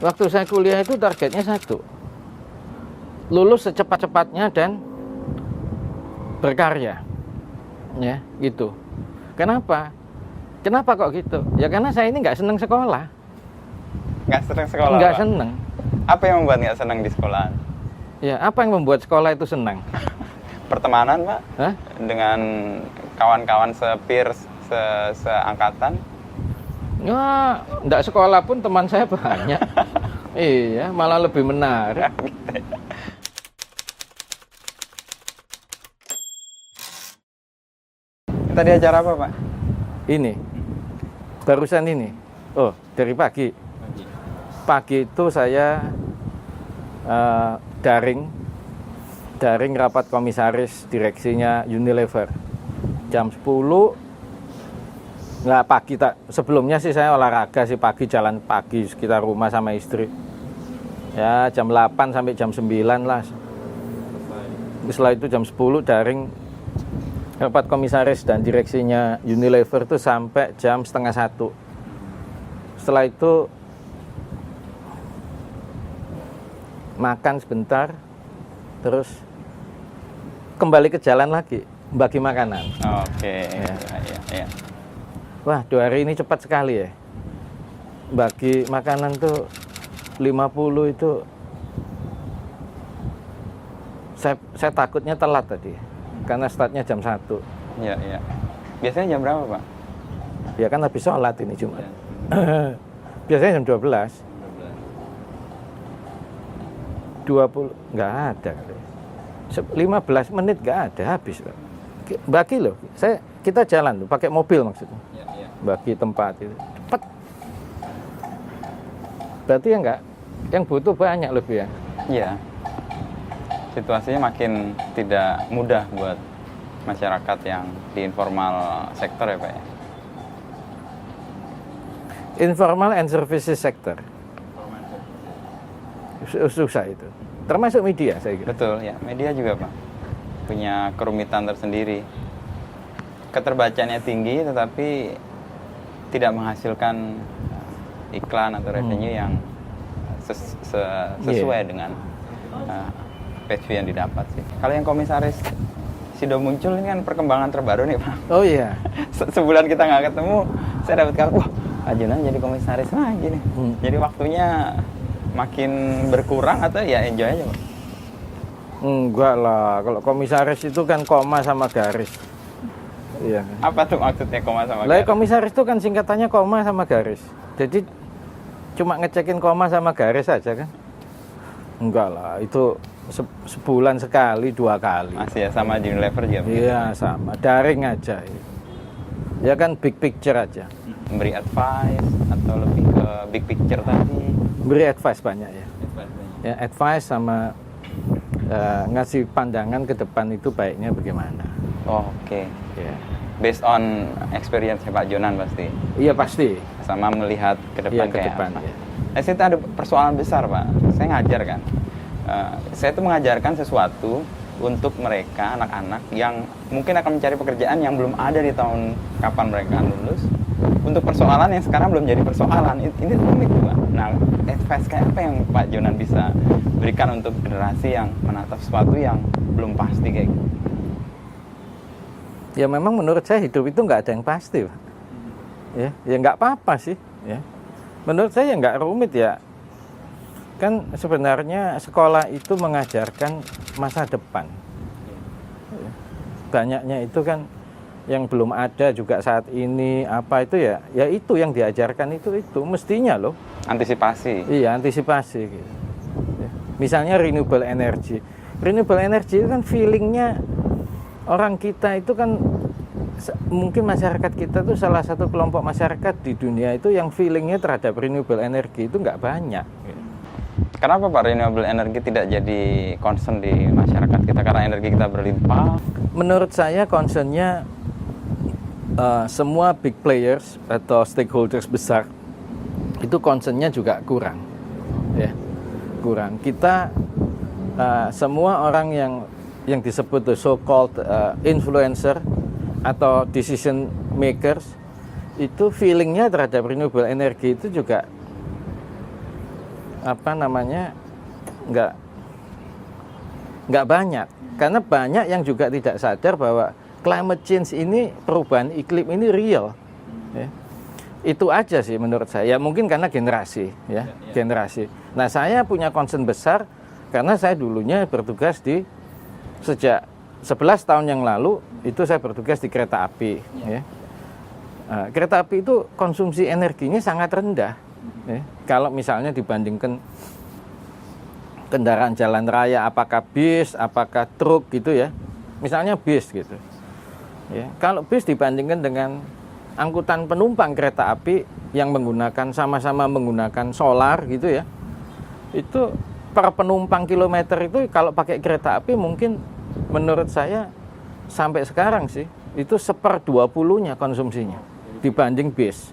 Waktu saya kuliah itu targetnya satu, lulus secepat-cepatnya dan berkarya, ya gitu. Kenapa kok gitu? Ya karena saya ini nggak seneng sekolah. Nggak seneng sekolah, Nggak Pak? seneng. Apa yang membuat nggak seneng di sekolahan? Ya apa yang membuat sekolah itu senang? Pertemanan, Pak? Hah? Dengan kawan-kawan se-peers, seangkatan? Ya, nggak sekolah pun teman saya banyak. Iya, malah lebih menarik. Tadi acara apa, Pak? Ini, barusan ini. Oh, dari pagi. Pagi itu saya daring rapat komisaris direksinya Unilever. Jam 10. Nggak pagi, tak sebelumnya sih saya olahraga sih pagi, jalan pagi sekitar rumah sama istri. Ya jam 8 sampai jam 9 lah. Setelah itu jam 10 daring rapat komisaris dan direksinya Unilever itu sampai jam setengah 1. Setelah itu makan sebentar, terus kembali ke jalan lagi, bagi makanan. Oke, ya. Wah, 2 hari ini cepat sekali ya. Bagi makanan tuh 50 itu saya takutnya telat tadi. Karena startnya jam 1. Iya. Biasanya jam berapa, Pak? Ya kan habis sholat ini Jumat. Biasanya jam 12. 20 nggak ada. 15 menit nggak ada, habis. Bagi loh, kita jalan tuh pakai mobil maksudnya. Iya. Bagi tempat itu cepat. Berarti ya enggak, yang butuh banyak lebih ya. Iya. Situasinya makin tidak mudah buat masyarakat yang di informal sektor ya, Pak ya. Informal and services sector. Susah itu. Termasuk media saya kira. Betul ya, media juga, Pak. Punya kerumitan tersendiri. Keterbacaannya tinggi tetapi tidak menghasilkan iklan atau revenue yang sesuai dengan page view yang didapat sih. Kalau yang komisaris Sido muncul ini kan perkembangan terbaru nih, Pak. Oh iya. Sebulan kita nggak ketemu, saya dapat kabar, wah, Ajunan jadi komisaris lagi nih. Jadi waktunya makin berkurang atau ya enjoy aja, Pak? Enggak lah, kalau komisaris itu kan koma sama garis. Iya. Apa tuh maksudnya koma sama Lah garis? komisaris itu kan singkatannya koma sama garis. Jadi cuma ngecekin koma sama garis aja kan? Enggak lah, itu sebulan sekali, 2 kali. Masih ya sama di Unilever juga? Iya sama, daring aja. Ya kan big picture aja. Memberi advice atau lebih ke big picture tadi? Beri advice banyak ya. Ya advice sama ngasih pandangan ke depan itu baiknya bagaimana. Oke. Ya. Based on experience Pak Jonan pasti? Iya pasti. Sama melihat ke depan Iya, ke kayak depan, apa? ya. Saya ada persoalan besar, Pak. Saya ngajar kan. Saya tuh mengajarkan sesuatu untuk mereka, anak-anak yang mungkin akan mencari pekerjaan yang belum ada di tahun kapan mereka lulus. Untuk persoalan yang sekarang belum jadi persoalan. Ini rumit, Pak. Nah, advice kayak apa yang Pak Jonan bisa berikan untuk generasi yang menatap sesuatu yang belum pasti kayak gitu? Ya memang menurut saya hidup itu nggak ada yang pasti, Pak. Ya nggak apa-apa sih. Ya. Menurut saya nggak rumit ya. Kan sebenarnya sekolah itu mengajarkan masa depan. Banyaknya itu kan yang belum ada juga saat ini apa itu ya itu yang diajarkan itu mestinya loh. Antisipasi. Iya antisipasi. Gitu. Ya. Misalnya renewable energy. Renewable energy itu kan feelingnya orang kita itu kan mungkin masyarakat kita tuh salah satu kelompok masyarakat di dunia itu yang feelingnya terhadap renewable energy itu nggak banyak. Kenapa Pak renewable energy tidak jadi concern di masyarakat kita karena energi kita berlimpah? Menurut saya concernnya semua big players atau stakeholders besar itu concernnya juga kurang, ya kurang. Kita semua orang yang disebut the so-called influencer atau decision makers itu feelingnya terhadap renewable energy itu juga nggak banyak, karena banyak yang juga tidak sadar bahwa climate change ini, perubahan iklim ini real. Ya. Itu aja sih menurut saya. Ya, mungkin karena generasi, ya, generasi. Nah, saya punya concern besar karena saya dulunya bertugas sejak 11 tahun yang lalu itu saya bertugas di kereta api. Ya. Nah, kereta api itu konsumsi energinya sangat rendah. Ya. Kalau misalnya dibandingkan kendaraan jalan raya, apakah bis, apakah truk gitu ya. Misalnya bis gitu. Ya. Kalau bis dibandingkan dengan angkutan penumpang kereta api yang sama-sama menggunakan solar gitu ya, itu per penumpang kilometer itu kalau pakai kereta api mungkin menurut saya sampai sekarang sih itu 1/20-nya konsumsinya dibanding bis,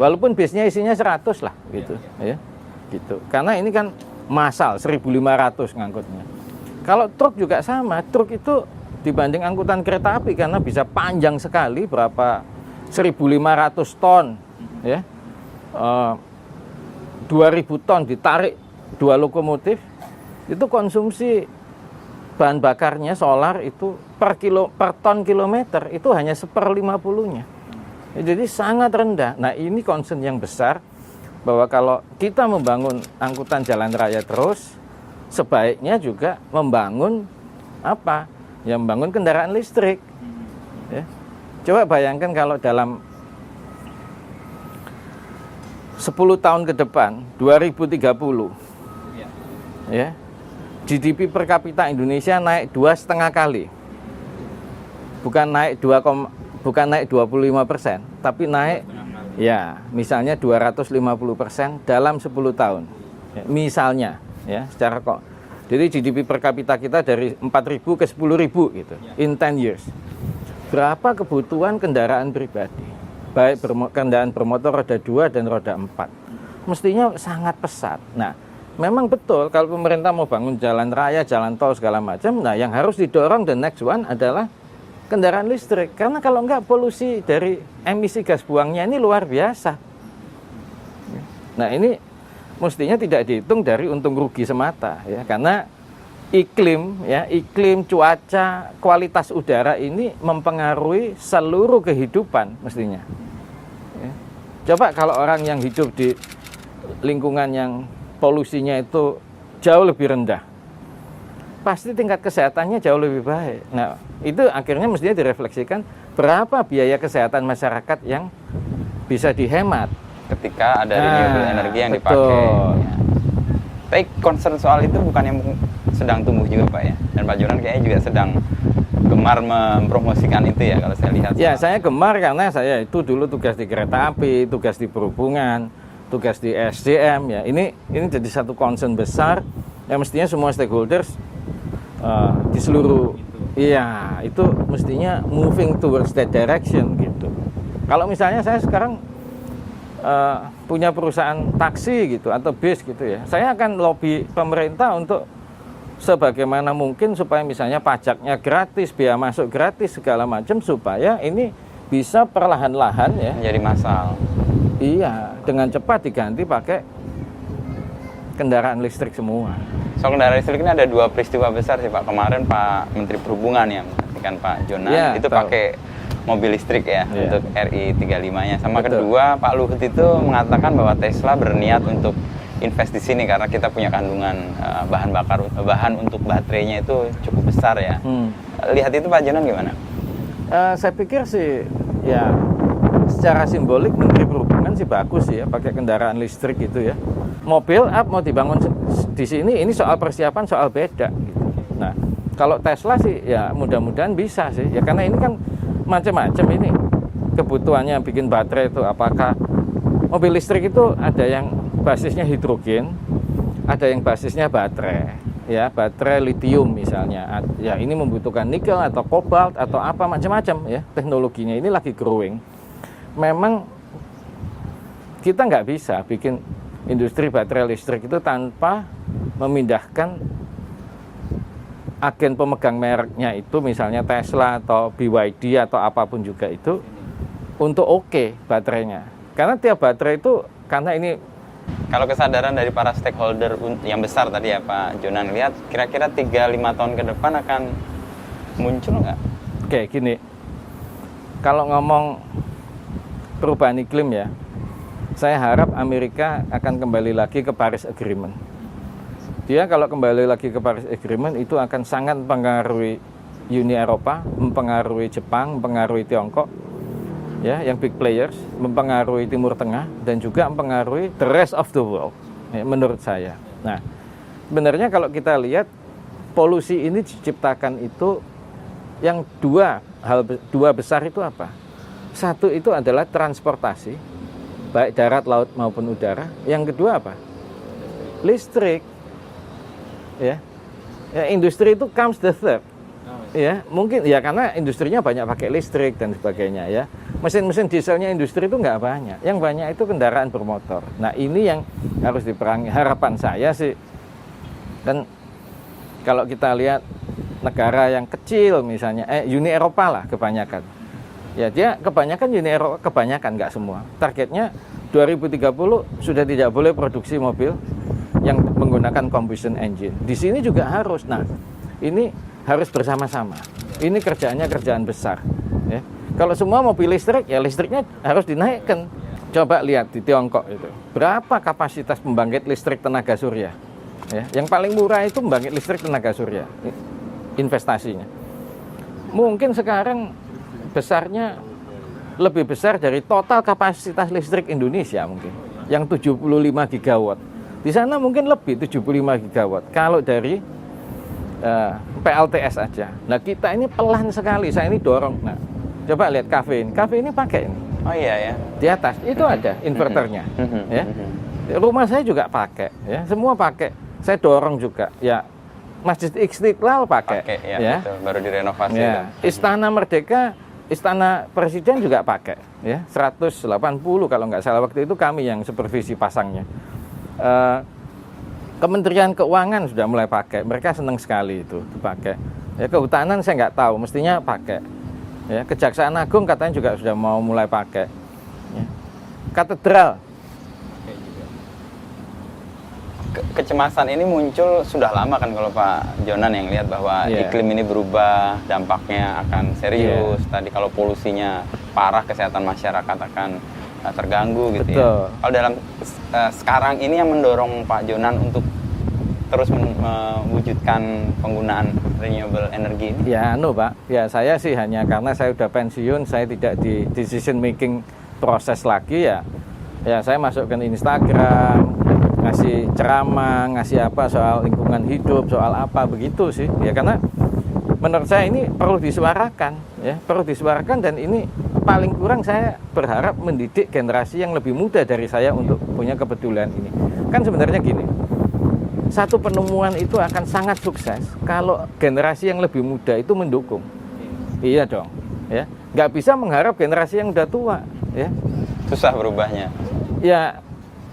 walaupun bisnya isinya 100 lah gitu ya, gitu. Karena ini kan massal 1.500 ngangkutnya. Kalau truk juga sama, truk itu dibanding angkutan kereta api karena bisa panjang sekali, berapa 1.500 ton ya, 2.000 ton ditarik 2 lokomotif, itu konsumsi bahan bakarnya solar itu per ton kilometer itu hanya 1/50-nya. Ya, jadi sangat rendah. Nah, ini concern yang besar bahwa kalau kita membangun angkutan jalan raya terus, sebaiknya juga membangun apa? Ya, membangun kendaraan listrik. Ya. Coba bayangkan kalau dalam 10 tahun ke depan, 2030, ya, GDP per kapita Indonesia naik 2,5 kali. Bukan naik 25%, tapi naik ya misalnya 250% dalam 10 tahun. Ya, misalnya ya, secara kok. Jadi GDP per kapita kita dari 4.000 ke 10.000 gitu in 10 years. Berapa kebutuhan kendaraan pribadi, baik kendaraan bermotor roda 2 dan roda 4, mestinya sangat pesat. Nah, memang betul kalau pemerintah mau bangun jalan raya, jalan tol segala macam, nah yang harus didorong the next one adalah kendaraan listrik. Karena kalau enggak polusi dari emisi gas buangnya ini luar biasa. Nah, ini mestinya tidak dihitung dari untung rugi semata ya, karena iklim, cuaca, kualitas udara ini mempengaruhi seluruh kehidupan mestinya. Ya. Coba kalau orang yang hidup di lingkungan yang polusinya itu jauh lebih rendah, pasti tingkat kesehatannya jauh lebih baik. Nah, itu akhirnya mestinya direfleksikan berapa biaya kesehatan masyarakat yang bisa dihemat ketika ada renewable energi yang dipakai. Ya. Tapi concern soal itu bukan yang sedang tumbuh juga Pak ya, dan Pak Jonan kayaknya juga sedang gemar mempromosikan itu ya kalau saya lihat. Ya, saya gemar karena saya itu dulu tugas di kereta api, tugas di perhubungan, tugas di SDM ya. Ini jadi satu concern besar yang mestinya semua stakeholders di seluruh itu mestinya moving towards that direction gitu. Kalau misalnya saya sekarang punya perusahaan taksi gitu atau bis gitu ya, saya akan lobby pemerintah untuk sebagaimana mungkin supaya misalnya pajaknya gratis, biaya masuk gratis segala macam, supaya ini bisa perlahan-lahan ya menjadi massal. Iya, dengan cepat diganti pakai kendaraan listrik semua. Soal kendaraan listrik ini ada 2 peristiwa besar sih Pak. Kemarin Pak Menteri Perhubungan yang mengatakan Pak Jonan itu pakai mobil listrik ya untuk RI35-nya. Sama kedua Pak Luhut itu mengatakan bahwa Tesla berniat untuk invest di sini karena kita punya kandungan bahan untuk baterainya itu cukup besar ya. Lihat itu Pak Jonan gimana? Saya pikir sih ya secara simbolik Menteri Perhubungan sih bagus sih ya pakai kendaraan listrik gitu ya. Mobil mau dibangun di sini, ini soal persiapan, soal beda gitu. Nah, kalau Tesla sih ya mudah-mudahan bisa sih ya, karena ini kan macam-macam ini kebutuhannya bikin baterai itu. Apakah mobil listrik itu ada yang basisnya hidrogen, ada yang basisnya baterai ya, baterai litium misalnya ya, ini membutuhkan nikel atau kobalt atau apa macam-macam ya, teknologinya ini lagi growing. Memang kita nggak bisa bikin industri baterai listrik itu tanpa memindahkan agen pemegang mereknya itu, misalnya Tesla atau BYD atau apapun juga itu, untuk baterainya. Karena tiap baterai itu, karena ini Kalau kesadaran dari para stakeholder yang besar tadi ya Pak Jonan lihat, kira-kira 3-5 tahun ke depan akan muncul nggak? Oke, gini. Kalau ngomong perubahan iklim ya, saya harap Amerika akan kembali lagi ke Paris Agreement. Dia kalau kembali lagi ke Paris Agreement itu akan sangat mempengaruhi Uni Eropa, mempengaruhi Jepang, mempengaruhi Tiongkok, ya, yang big players, mempengaruhi Timur Tengah dan juga mempengaruhi the rest of the world, ya, menurut saya. Nah, sebenarnya kalau kita lihat polusi ini diciptakan itu yang dua besar itu apa? Satu itu adalah transportasi, baik darat, laut maupun udara. Yang kedua apa? Listrik. Ya, industri itu comes the third. Ya, mungkin ya karena industrinya banyak pakai listrik dan sebagainya ya. Mesin-mesin dieselnya industri itu nggak banyak. Yang banyak itu kendaraan bermotor. Nah, ini yang harus diperangi. Harapan saya sih, kan kalau kita lihat negara yang kecil misalnya, Uni Eropa lah kebanyakan. Ya, dia kebanyakan Uni Eropa, kebanyakan nggak semua. Targetnya 2030 sudah tidak boleh produksi mobil yang menggunakan combustion engine. Di sini juga harus. Nah, ini harus bersama-sama. Ini kerjaan besar. Ya. Kalau semua mobil listrik, ya listriknya harus dinaikkan. Coba lihat di Tiongkok itu, berapa kapasitas pembangkit listrik tenaga surya? Ya. Yang paling murah itu pembangkit listrik tenaga surya, investasinya. Mungkin sekarang besarnya lebih besar dari total kapasitas listrik Indonesia mungkin, yang 75 gigawatt. Di sana mungkin lebih 75 gigawatt kalau dari PLTS aja. Nah, kita ini pelan sekali, saya ini dorong. Nah, coba lihat kafe ini pakai ini. Oh iya ya. Di atas itu ada inverternya. Ya. Rumah saya juga pakai, ya. Semua pakai. Saya dorong juga. Ya, Masjid Istiqlal pakai. Ya. Betul. Baru direnovasi. Ya. Istana Merdeka, Istana Presiden juga pakai. Ya, 180 kalau nggak salah waktu itu kami yang supervisi pasangnya. Kementerian Keuangan sudah mulai pakai, mereka senang sekali itu dipakai. Ya, Kehutanan saya nggak tahu, mestinya pakai. Ya, Kejaksaan Agung katanya juga sudah mau mulai pakai. Ya. Katedral. Kecemasan ini muncul sudah lama kan kalau Pak Jonan yang lihat bahwa iklim ini berubah, dampaknya akan serius. Tadi kalau polusinya parah, kesehatan masyarakat akan terganggu gitu. Betul. Ya. Kalau dalam sekarang ini yang mendorong Pak Jonan untuk terus mewujudkan penggunaan renewable energy ini? Ya, Pak. Ya, saya sih hanya karena saya udah pensiun, saya tidak di decision making proses lagi ya. Ya, saya masukkan Instagram, ngasih ceramah, ngasih apa soal lingkungan hidup, soal apa begitu sih. Ya, karena menurut saya ini perlu disuarakan, ya, perlu disuarakan dan ini paling kurang saya berharap mendidik generasi yang lebih muda dari saya untuk punya kepedulian ini. Kan sebenarnya gini, satu penemuan itu akan sangat sukses kalau generasi yang lebih muda itu mendukung. Iya dong, ya. Nggak bisa mengharap generasi yang udah tua, ya. Susah berubahnya. Ya,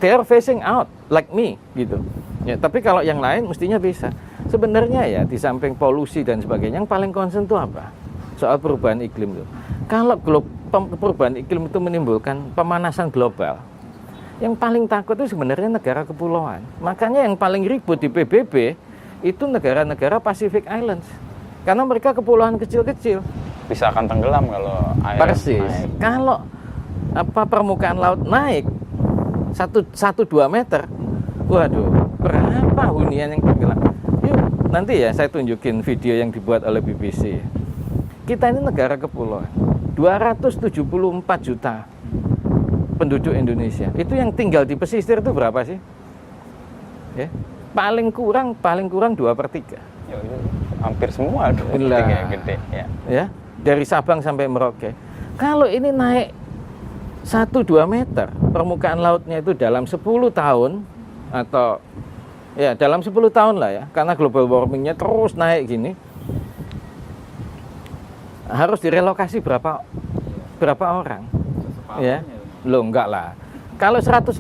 they are phasing out like me gitu. Ya, tapi kalau yang lain mestinya bisa. Sebenarnya ya di samping polusi dan sebagainya, yang paling concern itu apa? Soal perubahan iklim itu. Kalau perubahan iklim itu menimbulkan pemanasan global, yang paling takut itu sebenarnya negara kepulauan. Makanya yang paling ribut di PBB itu negara-negara Pacific Islands. Karena mereka kepulauan kecil-kecil. Bisa akan tenggelam kalau air persis naik. Kalau permukaan laut naik 1-2 meter, waduh, berapa hunian yang tenggelam? Yuk, nanti ya saya tunjukin video yang dibuat oleh BBC. Kita ini negara kepulauan, 274 juta penduduk Indonesia. Itu yang tinggal di pesisir itu berapa sih? Ya, paling kurang 2/3. Ya, hampir semua yang gede. Ya, dari Sabang sampai Merauke. Kalau ini naik 1-2 meter, permukaan lautnya itu dalam 10 tahun atau ya dalam 10 tahun lah ya, karena global warmingnya terus naik gini, harus direlokasi berapa orang? Ya, loh enggak lah. Kalau 180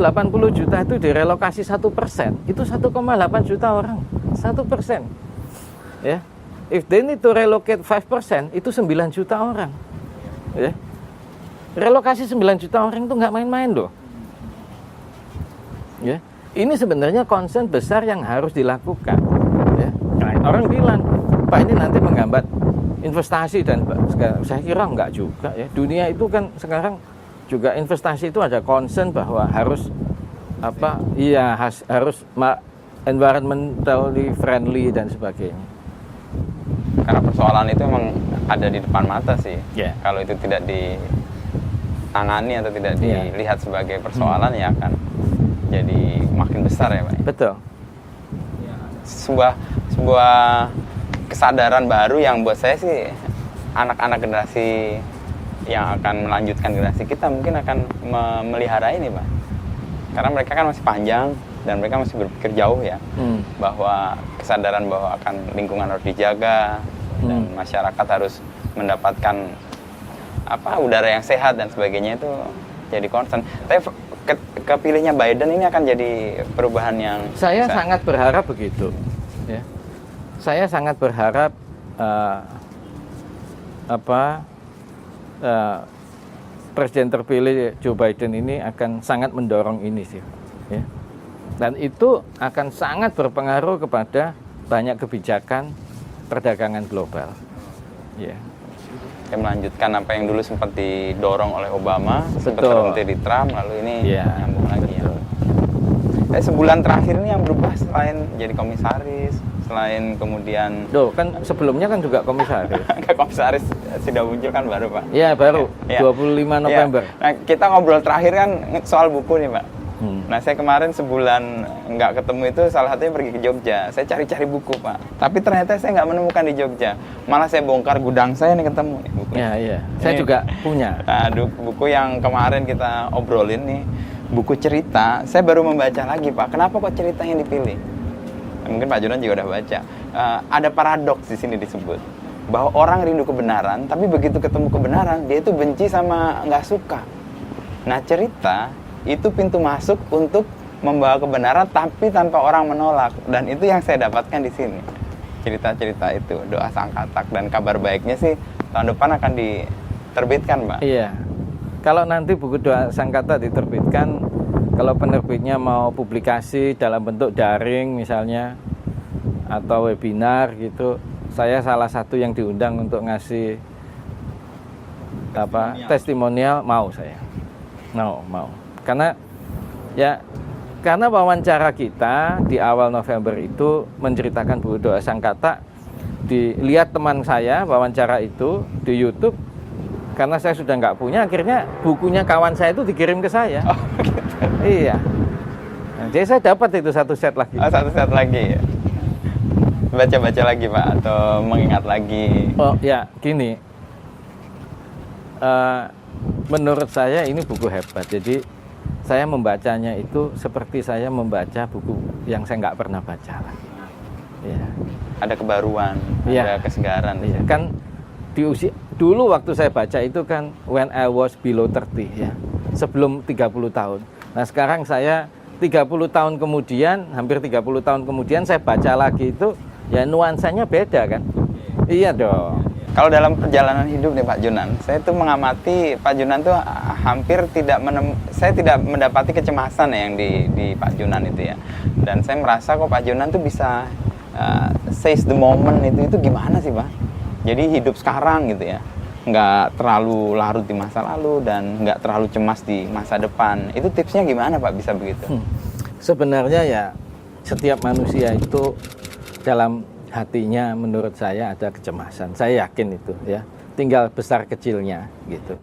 juta itu direlokasi 1%, itu 1,8 juta orang, 1%. Ya, if they need to relocate 5%, itu 9 juta orang. Ya, relokasi 9 juta orang itu nggak main-main loh. Ya, ini sebenarnya concern besar yang harus dilakukan. Ya. Orang bilang, Pak ini nanti menghambat investasi dan saya kira enggak juga ya. Dunia itu kan sekarang juga investasi itu ada concern bahwa harus harus environmentally friendly dan sebagainya. Karena persoalan itu memang ada di depan mata sih. Yeah. Kalau itu tidak ditangani atau tidak dilihat sebagai persoalan ya akan jadi makin besar ya Pak. Betul. Sebuah kesadaran baru yang buat saya sih anak-anak generasi yang akan melanjutkan generasi kita mungkin akan memelihara ini Pak. Karena mereka kan masih panjang dan mereka masih berpikir jauh ya. Bahwa kesadaran bahwa akan lingkungan harus dijaga dan masyarakat harus mendapatkan udara yang sehat dan sebagainya itu jadi concern. Tapi kepilihnya Biden ini akan jadi perubahan yang saya sangat berharap begitu ya. Saya sangat berharap Presiden terpilih Joe Biden ini akan sangat mendorong ini sih ya. Dan itu akan sangat berpengaruh kepada banyak kebijakan perdagangan global ya. Yang melanjutkan apa yang dulu sempat didorong oleh Obama, sempat terhenti di Trump, lalu ini nyambung lagi ya. Sebulan terakhir ini yang berubah selain jadi komisaris, selain kemudian kan sebelumnya kan juga komisaris. Komisaris sudah muncul kan baru Pak? Iya baru, 25 November. Ya. Nah kita ngobrol terakhir kan soal buku nih Pak. Nah saya kemarin sebulan nggak ketemu itu salah satunya pergi ke Jogja. Saya cari-cari buku Pak, tapi ternyata saya nggak menemukan di Jogja. Malah saya bongkar gudang saya nih ketemu nih buku. Iya. Saya juga punya. Nah, buku yang kemarin kita obrolin nih, buku cerita. Saya baru membaca lagi Pak. Kenapa kok cerita yang dipilih? Mungkin Pak Jonan juga udah baca. Ada paradoks di sini disebut bahwa orang rindu kebenaran, tapi begitu ketemu kebenaran dia itu benci sama nggak suka. Nah cerita itu pintu masuk untuk membawa kebenaran tapi tanpa orang menolak, dan itu yang saya dapatkan di sini. Cerita-cerita itu, Doa Sang Katak, dan kabar baiknya sih tahun depan akan diterbitkan, Pak. Iya. Kalau nanti buku Doa Sang Katak diterbitkan, kalau penerbitnya mau publikasi dalam bentuk daring misalnya atau webinar gitu, saya salah satu yang diundang untuk ngasih testimonial mau saya. Mau. Karena wawancara kita di awal November itu menceritakan buku Doa Sang Katak, dilihat teman saya wawancara itu di YouTube, karena saya sudah nggak punya, akhirnya bukunya kawan saya itu dikirim ke saya. Oh, gitu. Iya. Nah, jadi saya dapat itu satu set lagi. Satu set lagi ya. Baca-baca lagi Pak, atau mengingat lagi? Oh ya, gini. Menurut saya ini buku hebat. Jadi saya membacanya itu seperti saya membaca buku yang saya nggak pernah baca lagi. Ya. Ada kebaruan, ada kesegaran. Iya. Kan di usia dulu waktu saya baca itu kan when I was below 30 ya, sebelum 30 tahun. Nah sekarang saya 30 tahun kemudian, hampir 30 tahun kemudian saya baca lagi itu, ya nuansanya beda kan. Iya dong. Kalau dalam perjalanan hidup nih Pak Jonan, saya tuh mengamati Pak Jonan tuh hampir saya tidak mendapati kecemasan yang di Pak Jonan itu ya. Dan saya merasa kok Pak Jonan tuh bisa seize the moment itu gimana sih Pak? Jadi hidup sekarang gitu ya, nggak terlalu larut di masa lalu dan nggak terlalu cemas di masa depan. Itu tipsnya gimana Pak bisa begitu? Sebenarnya ya setiap manusia itu dalam hatinya menurut saya ada kecemasan. Saya yakin itu ya. Tinggal besar kecilnya gitu.